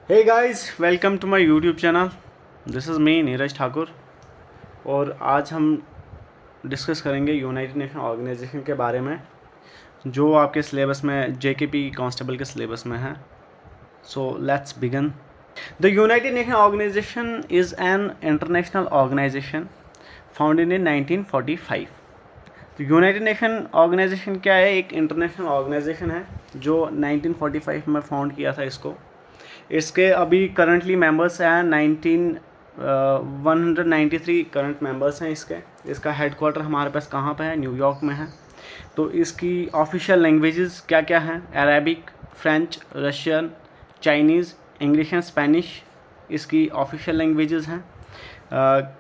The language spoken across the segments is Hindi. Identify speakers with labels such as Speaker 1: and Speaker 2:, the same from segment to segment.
Speaker 1: Hey guys, welcome to my YouTube channel. This is me Neeraj Thakur. और आज हम डिस्कस करेंगे यूनाइटेड नेशन ऑर्गेनाइजेशन के बारे में, जो आपके सिलेबस में जेकेपी कांस्टेबल के सिलेबस में है। So let's begin. The United Nation Organization is an international organization founded in 1945। तो यूनाइटेड नेशन ऑर्गेनाइजेशन क्या है? एक इंटरनेशनल ऑर्गेनाइजेशन है जो 1945 में फाउंड किया था इसको। इसके अभी करंटली मेंबर्स हैं 193 करंट मेंबर्स हैं इसका हेडक्वार्टर हमारे पास कहाँ पे है? न्यूयॉर्क में है। तो इसकी ऑफिशियल लैंग्वेजेस क्या क्या हैं? Arabic, French, Russian, Chinese, English and Spanish इसकी ऑफिशियल लैंग्वेजेस हैं।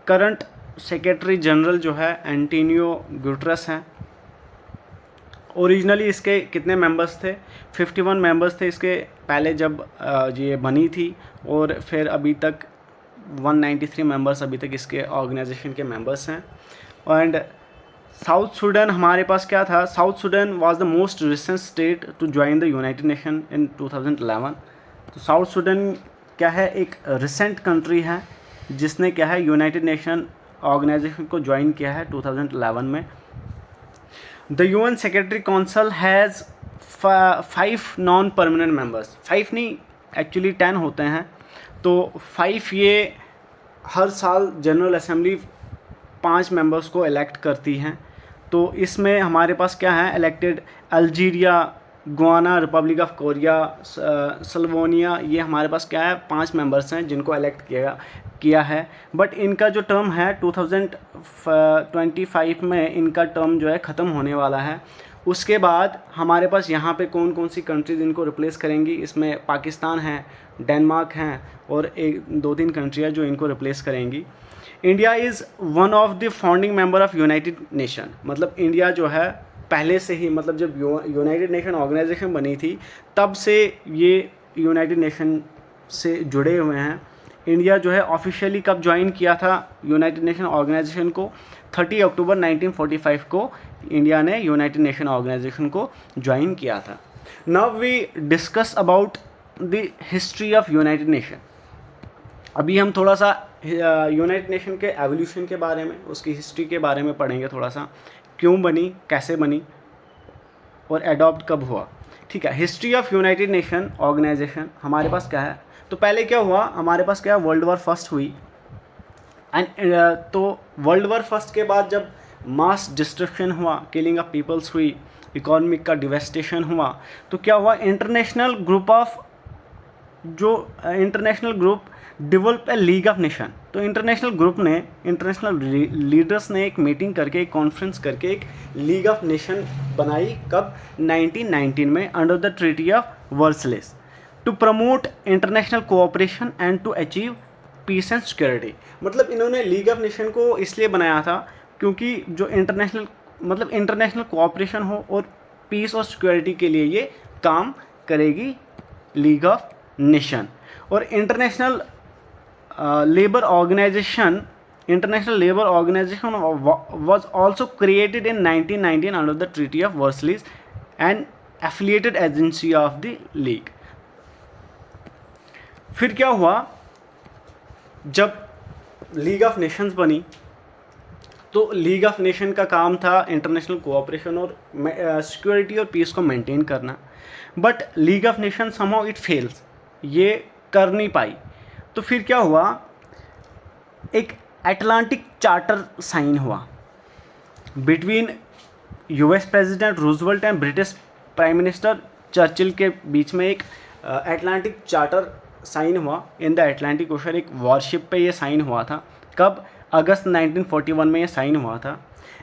Speaker 1: करंट सेक्रेटरी जनरल जो है एंटोनियो गुटेरेस हैं। ओरिजिनली इसके कितने मेंबर्स थे? 51 मेंबर्स थे इसके पहले जब ये बनी थी, और फिर अभी तक 193 मेंबर्स अभी तक इसके ऑर्गेनाइजेशन के मेंबर्स हैं। एंड साउथ सूडान हमारे पास क्या था? South Sudan was the most recent state to join the United Nation in 2011। तो साउथ सूडान क्या है? एक रिसेंट कंट्री है जिसने क्या है यूनाइटेड नेशन ऑर्गेनाइजेशन को ज्वाइन किया है 2011 में। The UN secretary council has 5 non permanent members. 5 नहीं, एक्चुअली 10 होते हैं। तो 5 ये हर साल जनरल असेंबली 5 मेंबर्स को इलेक्ट करती हैं। तो इसमें हमारे पास क्या है? Elected Algeria, Guana, Republic of Korea, Slovenia, ये हमारे पास क्या है? 5 मेंबर्स हैं जिनको इलेक्ट किया है। बट इनका जो टर्म है 2025 में इनका टर्म जो है ख़त्म होने वाला है। उसके बाद हमारे पास यहाँ पे कौन कौन सी कंट्रीज़ इनको रिप्लेस करेंगी? इसमें पाकिस्तान है, डेनमार्क हैं, और 1-2-3 कंट्री है जो इनको रिप्लेस करेंगी। India is one of the founding member of United nation. मतलब इंडिया जो है पहले से ही, मतलब जब यूनाइटेड नेशन ऑर्गेनाइजेशन बनी थी तब से ये यूनाइटेड नेशन से जुड़े हुए हैं। इंडिया जो है ऑफिशियली कब ज्वाइन किया था यूनाइटेड नेशन ऑर्गेनाइजेशन को? 30 अक्टूबर 1945 को इंडिया ने यूनाइटेड नेशन ऑर्गेनाइजेशन को ज्वाइन किया था। Now we discuss about the history of United Nation. अभी हम थोड़ा सा यूनाइटेड नेशन के एवोल्यूशन के बारे में, उसकी हिस्ट्री के बारे में पढ़ेंगे थोड़ा सा, क्यों बनी, कैसे बनी और एडॉप्ट कब हुआ। ठीक है, history of United Nation Organization हमारे पास क्या है? तो पहले क्या हुआ हमारे पास? क्या वर्ल्ड वॉर फर्स्ट हुई। एंड तो वर्ल्ड वॉर फर्स्ट के बाद जब मास डिस्ट्रक्शन हुआ, किलिंग ऑफ पीपल्स हुई, इकोनॉमिक का डिवेस्टेशन हुआ, तो क्या हुआ? International group develop a league of nation. तो इंटरनेशनल ग्रुप ने, इंटरनेशनल लीडर्स ने एक मीटिंग करके, एक कॉन्फ्रेंस करके एक लीग ऑफ नेशन बनाई। कब? 1919 में, under the treaty of Versailles, to promote international cooperation and to achieve peace and security. मतलब इन्होंने लीग ऑफ नेशन को इसलिए बनाया था क्योंकि जो इंटरनेशनल कोऑपरेशन हो और पीस और सिक्योरिटी के लिए ये काम करेगी लीग ऑफ नेशन। और International Labour Organization was also created in 1919 under the Treaty of Versailles, an affiliated agency of the League. फिर क्या हुआ? जब लीग ऑफ नेशंस बनी तो लीग ऑफ नेशन का काम था इंटरनेशनल कोऑपरेशन और सिक्योरिटी और पीस को मेंटेन करना। But league of nation somehow it fails, ये कर नहीं पाई। तो फिर क्या हुआ? एक अटलांटिक चार्टर साइन हुआ between US president Roosevelt and British prime minister Churchill के बीच में। एक अटलांटिक चार्टर साइन हुआ इन द अटलांटिक ओशन। एक वॉरशिप पे ये साइन हुआ था। कब? अगस्त 1941 में ये साइन हुआ था।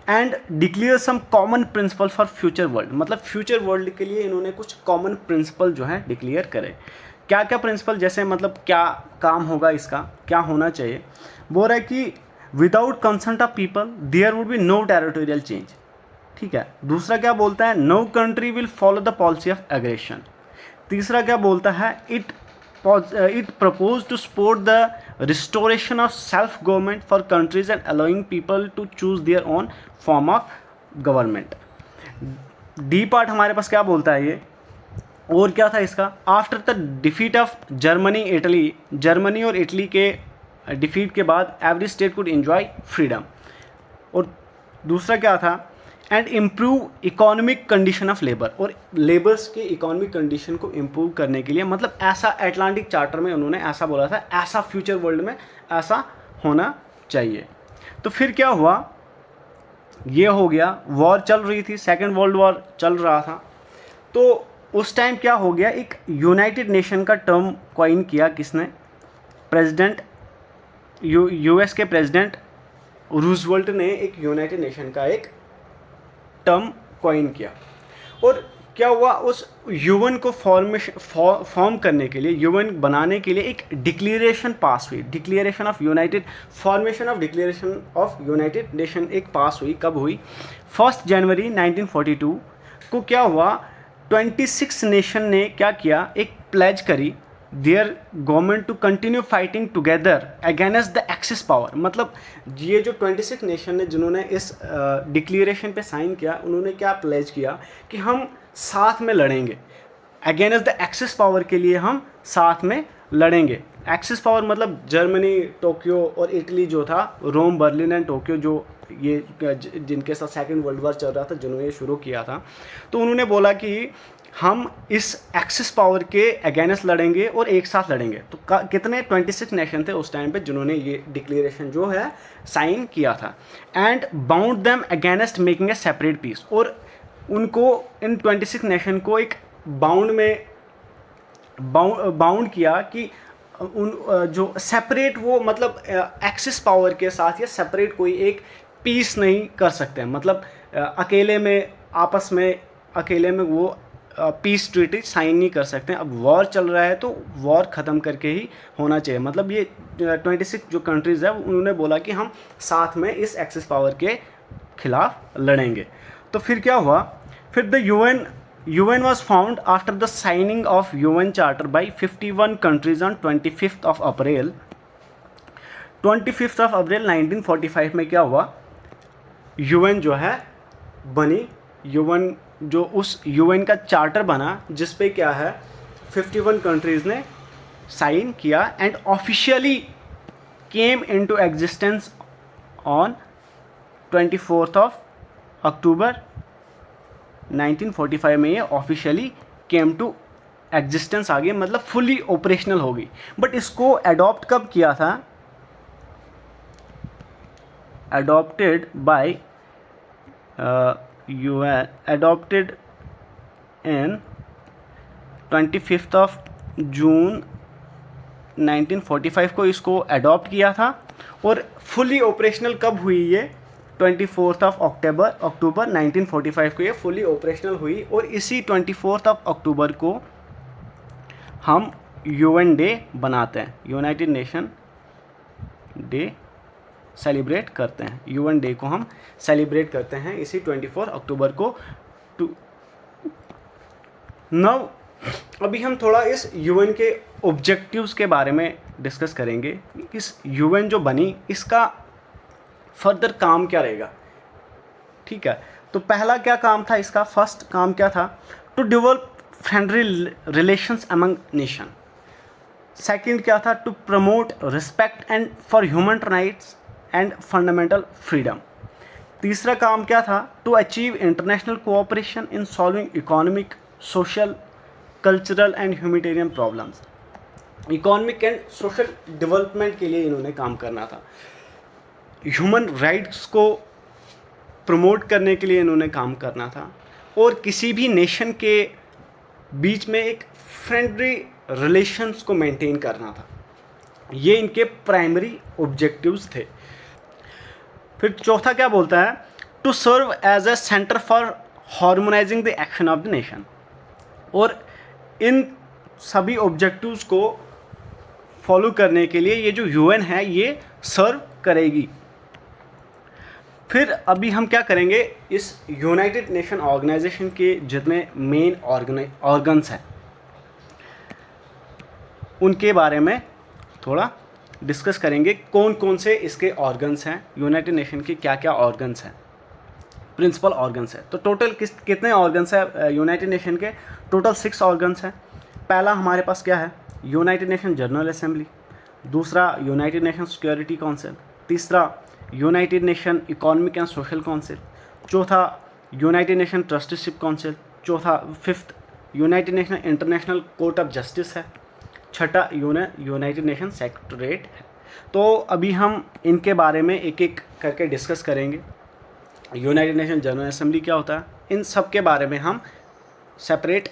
Speaker 1: And declare some common principle for future world. मतलब फ्यूचर वर्ल्ड के लिए इन्होंने कुछ कॉमन प्रिंसिपल जो है डिक्लेयर करे। क्या क्या प्रिंसिपल? जैसे मतलब क्या काम होगा इसका, क्या होना चाहिए? बोल रहा है कि without consent of people there would be no territorial change. ठीक है। दूसरा क्या बोलता है? No country will follow the policy of aggression. तीसरा क्या बोलता है? It proposed to support the restoration of self government for countries and allowing people to choose their own form of government. D part हमारे पास क्या बोलता है? ये और क्या था इसका, after the defeat of Germany और इटली के डिफीट के बाद every state could enjoy freedom. और दूसरा क्या था, and improve economic condition of labour, और लेबर्स के इकोनॉमिक कंडीशन को इम्प्रूव करने के लिए, मतलब ऐसा अटलांटिक चार्टर में उन्होंने ऐसा बोला था, ऐसा फ्यूचर वर्ल्ड में ऐसा होना चाहिए। तो फिर क्या हुआ, ये हो गया, वॉर चल रही थी, सेकेंड वर्ल्ड वॉर चल रहा था। तो उस टाइम क्या हो गया, एक यूनाइटेड नेशन का टर्म कॉइन किया किसने, प्रेसिडेंट यूएस के प्रेसिडेंट रूजवेल्ट ने एक यूनाइटेड नेशन का एक टर्म कॉइन किया। और क्या हुआ, उस यूएन को फॉर्म करने के लिए, यूएन बनाने के लिए एक डिक्लेरेशन पास हुई, declaration of United, formation of declaration of United nation एक पास हुई। कब हुई, 1 जनवरी 1942 को। क्या हुआ, 26 नेशन ने क्या किया, एक प्लेज करी their government to continue fighting together against the Axis power. मतलब ये जो 26 नेशन ने जिन्होंने इस डिक्लेरेशन पे साइन किया, उन्होंने क्या प्लेज किया कि हम साथ में लड़ेंगे, अगेंस्ट द एक्सिस पावर के लिए हम साथ में लड़ेंगे। एक्सिस पावर मतलब जर्मनी, टोक्यो और इटली जो था, रोम, बर्लिन एंड टोक्यो, जो ये जिनके साथ सेकेंड वर्ल्ड वॉर चल रहा था, जिन्होंने ये शुरू किया था। तो उन्होंने बोला कि हम इस एक्सिस पावर के अगेंस्ट लड़ेंगे और एक साथ लड़ेंगे। तो कितने 26 नेशन थे उस टाइम पे जिन्होंने ये डिक्लेरेशन जो है साइन किया था। And bound them against making a separate peace, और उनको इन 26 नेशन को एक बाउंड किया कि उन जो सेपरेट, वो मतलब एक्सिस पावर के साथ या सेपरेट कोई एक पीस नहीं कर सकते हैं। मतलब अकेले में, आपस में अकेले में वो पीस ट्रीटी साइन नहीं कर सकते हैं। अब वॉर चल रहा है तो वॉर ख़त्म करके ही होना चाहिए। मतलब ये 26 जो कंट्रीज़ है उन्होंने बोला कि हम साथ में इस एक्सिस पावर के खिलाफ लड़ेंगे। तो फिर क्या हुआ, फिर the UN was found after the signing of UN Charter by 51 countries on 25th of April 1945 में क्या हुआ, UN जो है बनी। UN जो उस UN का चार्टर बना जिस पे क्या है 51 कंट्रीज़ ने साइन किया and officially came into existence on 24th of October 1945 में ये ऑफिशियली केम टू एग्जिस्टेंस आ गई, मतलब फुली ऑपरेशनल हो गई। बट इसको अडॉप्ट कब किया था, adopted by UN, adopted in 25th of June 1945 को इसको अडॉप्ट किया था। और फुली ऑपरेशनल कब हुई ये, 24th of अक्टूबर 1945 को ये फुली ऑपरेशनल हुई। और इसी 24th of अक्टूबर को हम UN डे बनाते हैं, यूनाइटेड नेशन डे सेलिब्रेट करते हैं। UN डे को हम सेलिब्रेट करते हैं इसी 24 अक्टूबर को। नाउ अभी हम थोड़ा इस UN के ऑब्जेक्टिव्स के बारे में डिस्कस करेंगे। इस UN जो बनी इसका फर्दर काम क्या रहेगा, ठीक है। तो पहला क्या काम था इसका, फर्स्ट काम क्या था, to develop friendly relations among nation. Second क्या था, to promote respect and for human rights and fundamental freedom. तीसरा काम क्या था, to achieve international cooperation in solving economic, social, cultural and humanitarian problems. Economic and social development के लिए इन्होंने काम करना था। ह्यूमन राइट्स को प्रमोट करने के लिए इन्होंने काम करना था, और किसी भी नेशन के बीच में एक फ्रेंडली रिलेशंस को मेंटेन करना था। ये इनके प्राइमरी ऑब्जेक्टिव्स थे। फिर चौथा क्या बोलता है, to serve as a centre for harmonizing the action of the nation. और इन सभी ऑब्जेक्टिव्स को फॉलो करने के लिए ये जो UN है ये सर्व करेगी। फिर अभी हम क्या करेंगे, इस यूनाइटेड नेशन ऑर्गेनाइजेशन के जितने मेन ऑर्गन्स हैं उनके बारे में थोड़ा डिस्कस करेंगे। कौन कौन से इसके ऑर्गन्स हैं, यूनाइटेड नेशन के क्या क्या ऑर्गन्स हैं। प्रिंसिपल ऑर्गन्स है। तो टोटल कितने ऑर्गन्स है यूनाइटेड नेशन के? टोटल 6 ऑर्गन्स हैं। पहला हमारे पास क्या है? यूनाइटेड नेशन जनरल असेंबली, दूसरा यूनाइटेड नेशन सिक्योरिटी काउंसिल, तीसरा United nation economic and social council, चौथा यूनाइटेड नेशन ट्रस्टीशिप काउंसिल, चौथा 5th United nation international Court of justice है, छठा यूनाइटेड नेशन सेक्रेटरीट है। तो अभी हम इनके बारे में एक एक करके डिस्कस करेंगे। यूनाइटेड नेशन जनरल असेंबली क्या होता है, इन सब के बारे में हम सेपरेट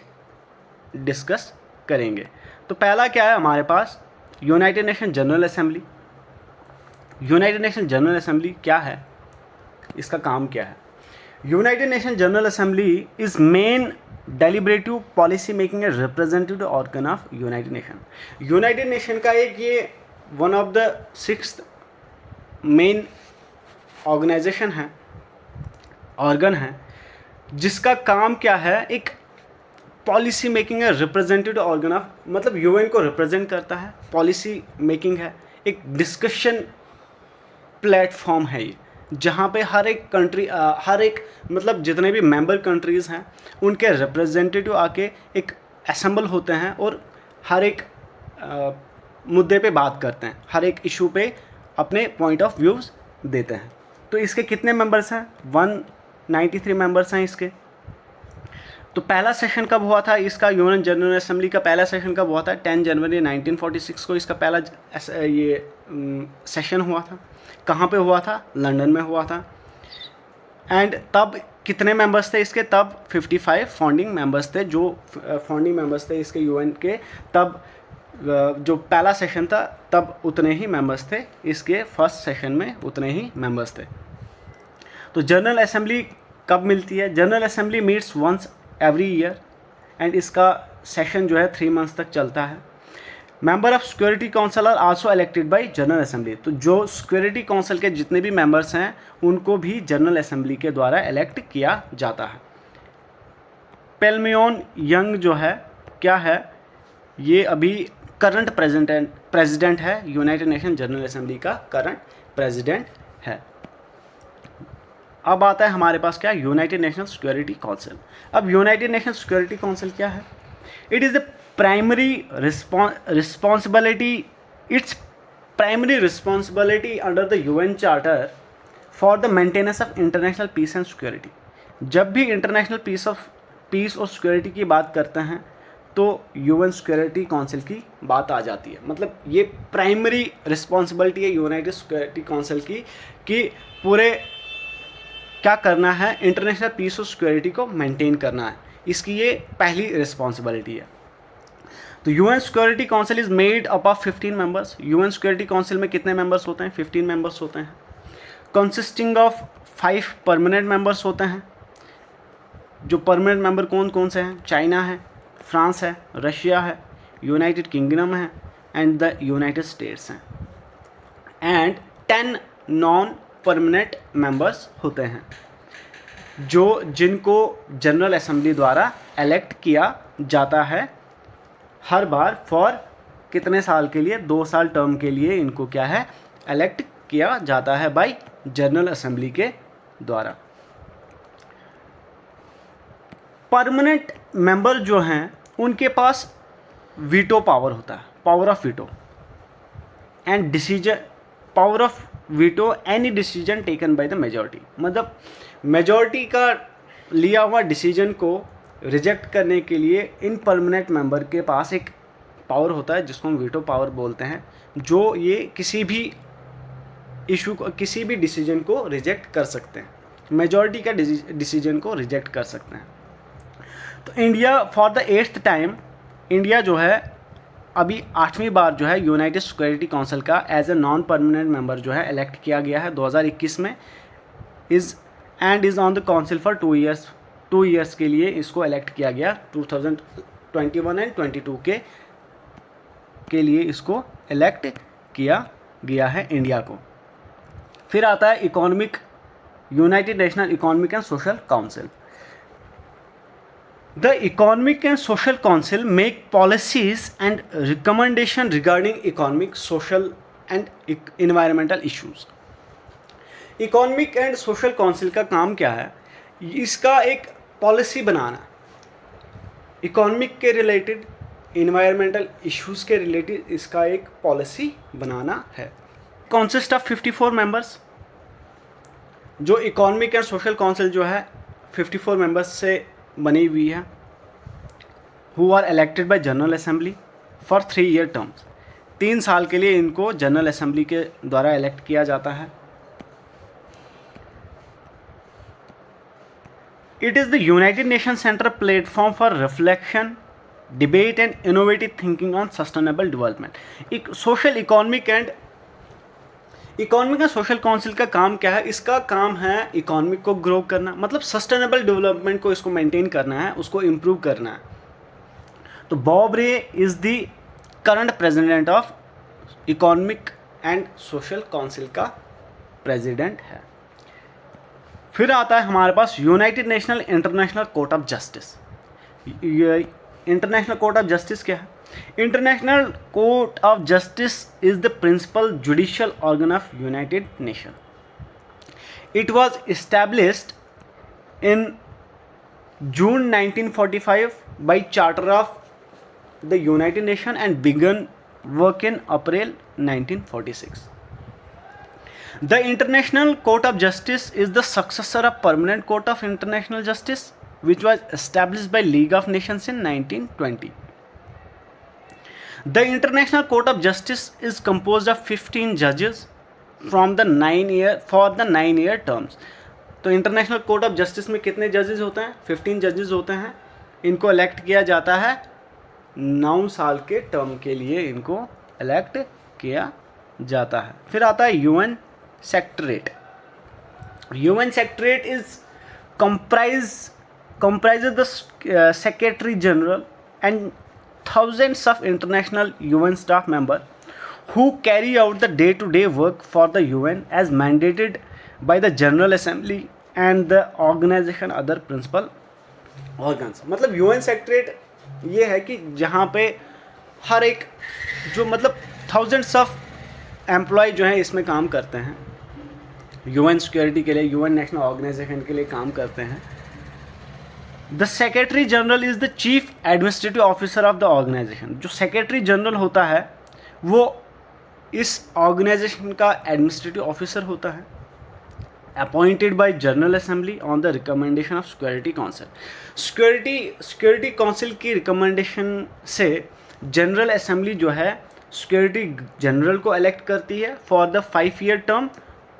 Speaker 1: डिस्कस करेंगे। तो पहला क्या है हमारे पास? United Nation General Assembly. United Nation General Assembly क्या है, इसका काम क्या है? United Nation General Assembly is main deliberative policy making and representative organ of United Nation. United Nation का एक ये one of the 6th main organisation है, ऑर्गन है, जिसका काम क्या है? एक पॉलिसी मेकिंग है, रिप्रेजेंटेटिव ऑर्गन ऑफ, मतलब यूएन को रिप्रेजेंट करता है, पॉलिसी मेकिंग है, एक डिस्कशन प्लेटफॉर्म है ये, जहाँ पे हर एक कंट्री हर एक मतलब जितने भी मेंबर कंट्रीज़ हैं उनके रिप्रेजेंटेटिव आके एक असेंबल होते हैं और हर एक मुद्दे पे बात करते हैं, हर एक इशू पे अपने पॉइंट ऑफ व्यूज़ देते हैं। तो इसके कितने मेंबर्स हैं? 193 मेंबर्स हैं इसके। तो पहला सेशन कब हुआ था इसका? यूएन जनरल असेंबली का पहला सेशन कब हुआ था? 10 जनवरी 1946 को इसका पहला ये सेशन हुआ था। कहाँ पे हुआ था? लंदन में हुआ था। एंड तब कितने मेंबर्स थे इसके? तब 55 फाउंडिंग मेंबर्स थे, जो फाउंडिंग मेंबर्स थे इसके यूएन के। तब जो पहला सेशन था तब उतने ही मेंबर्स थे, इसके फर्स्ट सेशन में उतने ही मेंबर्स थे। तो जनरल असेंबली कब मिलती है? General Assembly meets once every year and इसका सेशन जो है 3 मंथ्स तक चलता है। Member of Security Council are also elected by General Assembly. तो जो सिक्योरिटी काउंसिल के जितने भी मेंबर्स हैं उनको भी जनरल असेंबली के द्वारा इलेक्ट किया जाता है। पेलमियोन यंग जो है क्या है? ये अभी करंट प्रेसिडेंट है, यूनाइटेड नेशन जनरल असेंबली का करंट प्रेसिडेंट है। अब आता है हमारे पास क्या? United Nation Security Council. अब यूनाइटेड नेशन सिक्योरिटी काउंसिल क्या है? It is the primary responsibility under the UN charter for the maintenance of international peace and security. जब भी इंटरनेशनल पीस और सिक्योरिटी की बात करते हैं तो यूएन सिक्योरिटी काउंसिल की बात आ जाती है। मतलब ये प्राइमरी रिस्पॉन्सिबिलिटी है यूनाइटेड सिक्योरिटी काउंसिल की कि पूरे क्या करना है? इंटरनेशनल पीस और सिक्योरिटी को मेंटेन करना है, इसकी ये पहली रिस्पॉन्सिबिलिटी है। तो UN security council is made up of 15 members. UN security council में कितने मेंबर्स होते हैं? 15 मेंबर्स होते हैं, कंसिस्टिंग ऑफ 5 परमानेंट मेंबर्स होते हैं। जो परमानेंट मेंबर कौन कौन से हैं? चाइना है, फ्रांस है, रशिया है, यूनाइटेड किंगडम है एंड द यूनाइटेड स्टेट्स हैं। एंड 10 नॉन परमानेंट मेंबर्स होते हैं जिनको जनरल असेंबली द्वारा इलेक्ट किया जाता है हर बार फॉर कितने साल के लिए? 2 साल टर्म के लिए इनको क्या है? इलेक्ट किया जाता है बाय जनरल असेंबली के द्वारा। परमानेंट मेंबर जो हैं उनके पास वीटो पावर होता है, power of veto and decision, power of veto any decision taken by the majority. मतलब मेजॉरिटी का लिया हुआ डिसीजन को रिजेक्ट करने के लिए इन परमानेंट मेंबर के पास एक पावर होता है जिसको हम वीटो पावर बोलते हैं, जो ये किसी भी इशू को, किसी भी डिसीजन को रिजेक्ट कर सकते हैं, मेजॉरिटी का डिसीजन को रिजेक्ट कर सकते हैं। तो India for the 8th time, India जो है अभी 8वीं बार जो है यूनाइटेड सिक्योरिटी काउंसिल का as a non permanent member जो है इलेक्ट किया गया है 2021 में। Is on the council for 2 years के लिए इसको इलेक्ट किया गया। 2021 एंड 22 के लिए इसको इलेक्ट किया गया है इंडिया को। फिर आता है economic, United national economic and social council. The Economic and Social Council make policies and recommendation regarding economic, social and environmental issues. Economic and Social Council का काम क्या है? इसका एक पॉलिसी बनाना, इकोनॉमिक के रिलेटेड, इन्वायरमेंटल इश्यूज़ के रिलेटेड इसका एक पॉलिसी बनाना है। Consist of 54 members. जो इकोनॉमिक एंड सोशल काउंसिल जो है 54 मेंबर्स से बनी हुई है, who are elected by General Assembly for 3 year terms. 3 साल के लिए इनको जनरल असेंबली के द्वारा इलेक्ट किया जाता है। It is the United Nation centre platform for reflection, debate and innovative thinking on sustainable development. एक social economic and social council का काम क्या है? इसका काम है इकोनॉमिक को ग्रो करना, मतलब सस्टेनेबल डेवलपमेंट को इसको मेंटेन करना है, उसको इम्प्रूव करना है। तो Bob Rae is the current president of economic and social council का प्रेसिडेंट है। फिर आता है हमारे पास United National International Court of Justice. International Court of Justice क्या है? International Court of Justice is the principal judicial organ of United Nation. It was established in June 1945 by Charter of the United Nations and began work in April 1946. The International Court of Justice is the successor of Permanent Court of International Justice, which was established by League of Nations in 1920. The International Court of Justice is composed of 15 judges from the 9-year terms. तो इंटरनेशनल कोर्ट ऑफ जस्टिस में कितने जजेस होते हैं? 15 जजेस होते हैं। इनको इलेक्ट किया जाता है 9 साल के टर्म के लिए, इनको इलेक्ट किया जाता है। फिर आता है UN secretariat. UN secretariat is comprises the Secretary General and thousands of international UN staff members who carry out the day-to-day work for the UN as mandated by the General Assembly and the organization other principal organs। मतलब UN सेक्रेटेरिएट ये है कि जहाँ पे हर एक जो मतलब थाउजेंड्स ऑफ एम्प्लॉय जो हैं इसमें काम करते हैं, UN सिक्योरिटी के लिए, UN नेशनल ऑर्गेनाइजेशन के लिए काम करते हैं। The Secretary General is the chief administrative officer of the organization. जो सेक्रेटरी जनरल होता है वो इस ऑर्गेनाइजेशन का एडमिनिस्ट्रेटिव ऑफिसर होता है, appointed by General assembly on the recommendation of Security council. Security council की रिकमेंडेशन से जनरल असेंबली जो है सिक्योरिटी जनरल को इलेक्ट करती है फॉर द 5 ईयर टर्म,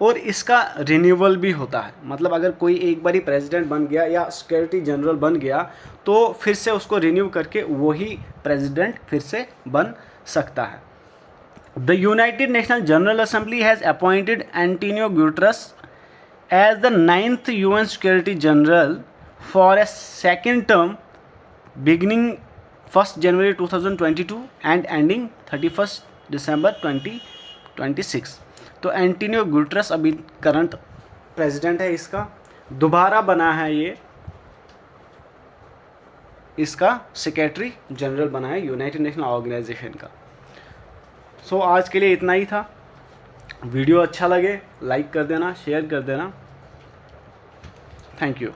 Speaker 1: और इसका रिन्यूअल भी होता है। मतलब अगर कोई एक बारी प्रेसिडेंट बन गया या सिक्योरिटी जनरल बन गया तो फिर से उसको रिन्यू करके वही प्रेसिडेंट फिर से बन सकता है। The United National General Assembly has appointed Antonio Guterres as the 9th UN Security General for a second term beginning 1 January 2022 and ending 31 December 2026। तो एंटोनियो गुटेरेस अभी करंट प्रेसिडेंट है, इसका दोबारा बना है, ये इसका सेक्रेटरी जनरल बना है यूनाइटेड नेशनल ऑर्गेनाइजेशन का। सो आज के लिए इतना ही था। वीडियो अच्छा लगे लाइक कर देना, शेयर कर देना। Thank you.